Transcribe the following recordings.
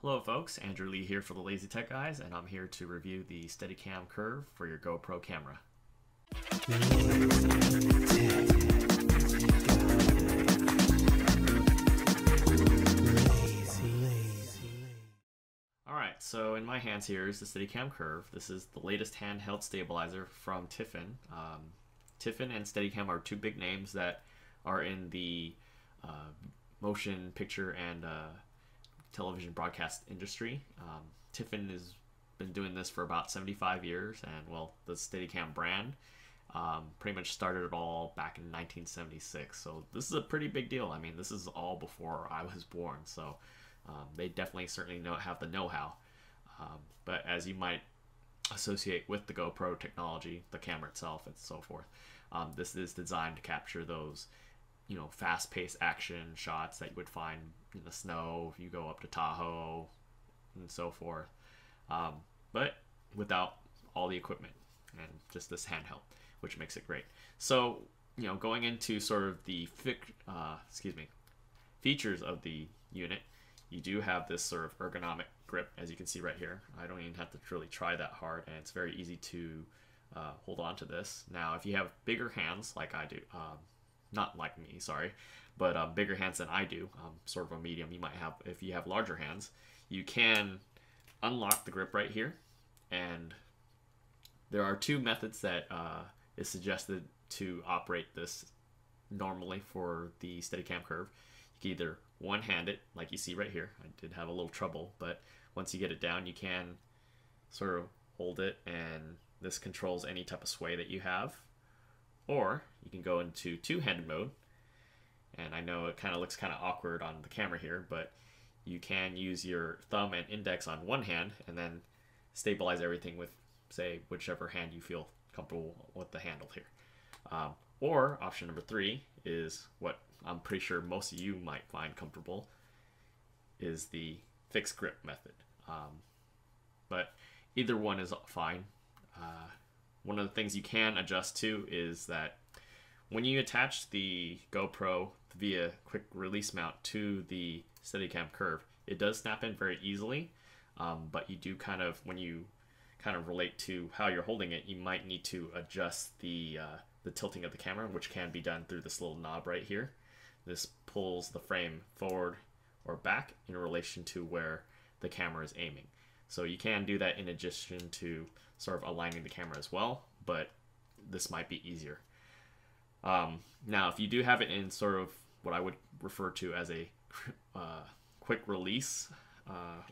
Hello folks, Andrew Lee here for the Lazy Tech Guys, and I'm here to review the Steadicam Curve for your GoPro camera. Alright, so in my hands here is the Steadicam Curve. This is the latest handheld stabilizer from Tiffen. Tiffen and Steadicam are two big names that are in the motion picture and television broadcast industry. Tiffen has been doing this for about 75 years, and well, the Steadicam brand pretty much started it all back in 1976. So this is a pretty big deal. I mean, this is all before I was born, so they definitely certainly have the know-how. But as you might associate with the GoPro technology, the camera itself, and so forth, this is designed to capture those fast-paced action shots that you would find in the snow if you go up to Tahoe and so forth, but without all the equipment and just this handheld, which makes it great. So going into sort of the features of the unit, you do have this sort of ergonomic grip, as you can see right here. I don't even have to really try that hard, and it's very easy to hold on to this. Now if you have bigger hands like I do, not like me, sorry, but bigger hands than I do, sort of a medium you might have. If you have larger hands, you can unlock the grip right here, and there are two methods that is suggested to operate this normally for the Steadicam Curve. You can either one-hand it, like you see right here. I did have a little trouble, but once you get it down, you can sort of hold it, and this controls any type of sway that you have. Or you can go into two-handed mode, and I know it kind of looks kind of awkward on the camera here, but you can use your thumb and index on one hand and then stabilize everything with, say, whichever hand you feel comfortable with the handle here. Or option number 3 is what I'm pretty sure most of you might find comfortable, is the fixed grip method. But either one is fine. One of the things you can adjust to is that when you attach the GoPro via quick release mount to the Steadicam Curve, it does snap in very easily, but you do when you relate to how you're holding it, you might need to adjust the tilting of the camera, which can be done through this little knob right here. This pulls the frame forward or back in relation to where the camera is aiming. So you can do that in addition to sort of aligning the camera as well, but this might be easier. Now, if you do have it in sort of what I would refer to as a quick release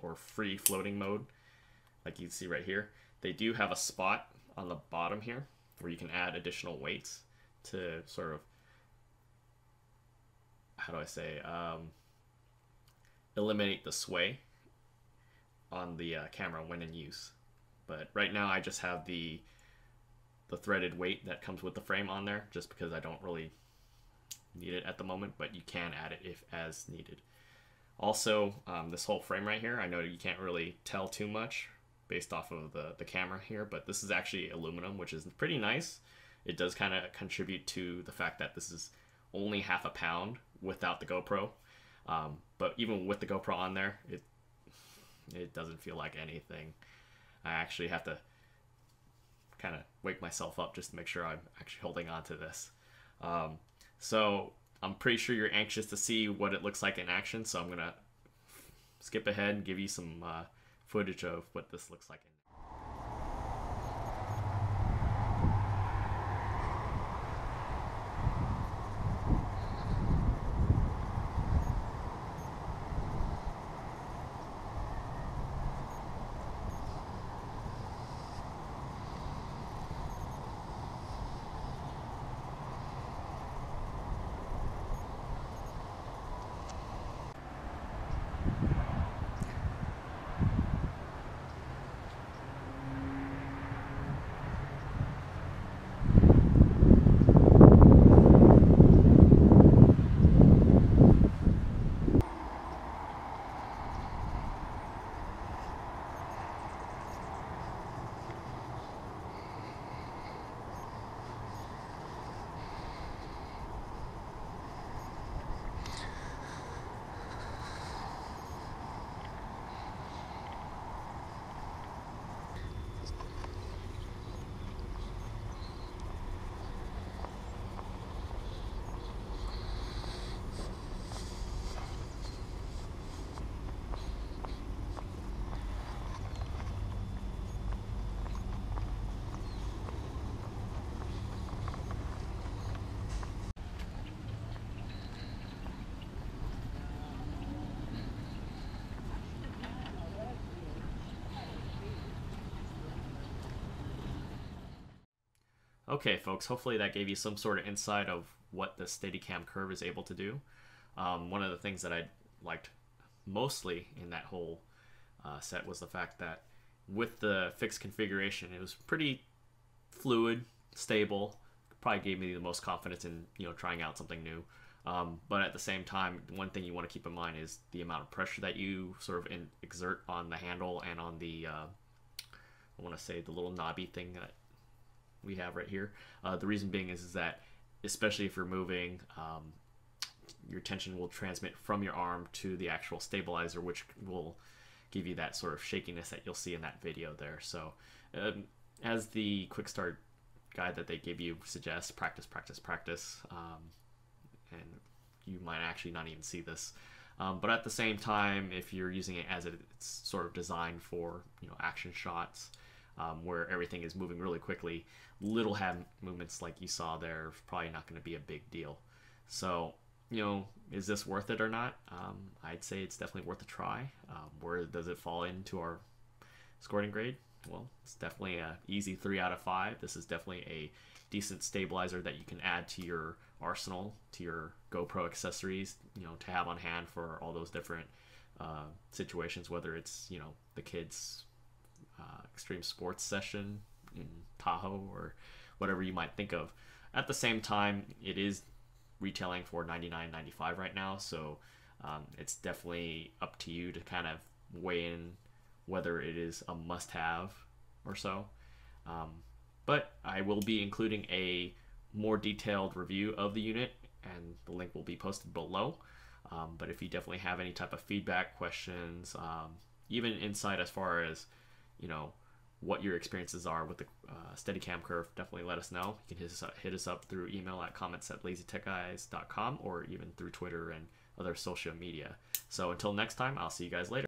or free floating mode, like you can see right here, they do have a spot on the bottom here where you can add additional weights to sort of, how do I say, eliminate the sway on the camera when in use. But right now I just have the threaded weight that comes with the frame on there, just because I don't really need it at the moment, but you can add it if as needed. Also, this whole frame right here, I know you can't really tell too much based off of the camera here, but this is actually aluminum, which is pretty nice. It does kind of contribute to the fact that this is only half a pound without the GoPro, but even with the GoPro on there, it doesn't feel like anything. I actually have to kind of wake myself up just to make sure I'm actually holding on to this. So I'm pretty sure you're anxious to see what it looks like in action, so I'm gonna skip ahead and give you some footage of what this looks like. Okay, folks, hopefully that gave you some sort of insight of what the Steadicam Curve is able to do. One of the things that I liked mostly in that whole set was the fact that with the fixed configuration, it was pretty fluid, stable. Probably gave me the most confidence in trying out something new. But at the same time, one thing you want to keep in mind is the amount of pressure that you sort of exert on the handle and on the I want to say the little knobby thing that we have right here. The reason being is that especially if you're moving, your tension will transmit from your arm to the actual stabilizer, which will give you that sort of shakiness that you'll see in that video there. So as the quick start guide that they give you suggests, practice, practice, practice, and you might actually not even see this. But at the same time, if you're using it as it's sort of designed for action shots, where everything is moving really quickly, little hand movements like you saw there probably not going to be a big deal. So is this worth it or not? I'd say it's definitely worth a try. Where does it fall into our scoring grade? Well, it's definitely an easy 3 out of 5. This is definitely a decent stabilizer that you can add to your arsenal, to your GoPro accessories, to have on hand for all those different situations, whether it's the kids extreme sports session in Tahoe or whatever you might think of. At the same time, it is retailing for $99.95 right now, so it's definitely up to you to kind of weigh in whether it is a must-have or so. But I will be including a more detailed review of the unit, and the link will be posted below. But if you definitely have any type of feedback, questions, even insight as far as what your experiences are with the Steadicam Curve, definitely let us know. You can hit us up through email at comments@lazytechguys.com or even through Twitter and other social media. So until next time, I'll see you guys later.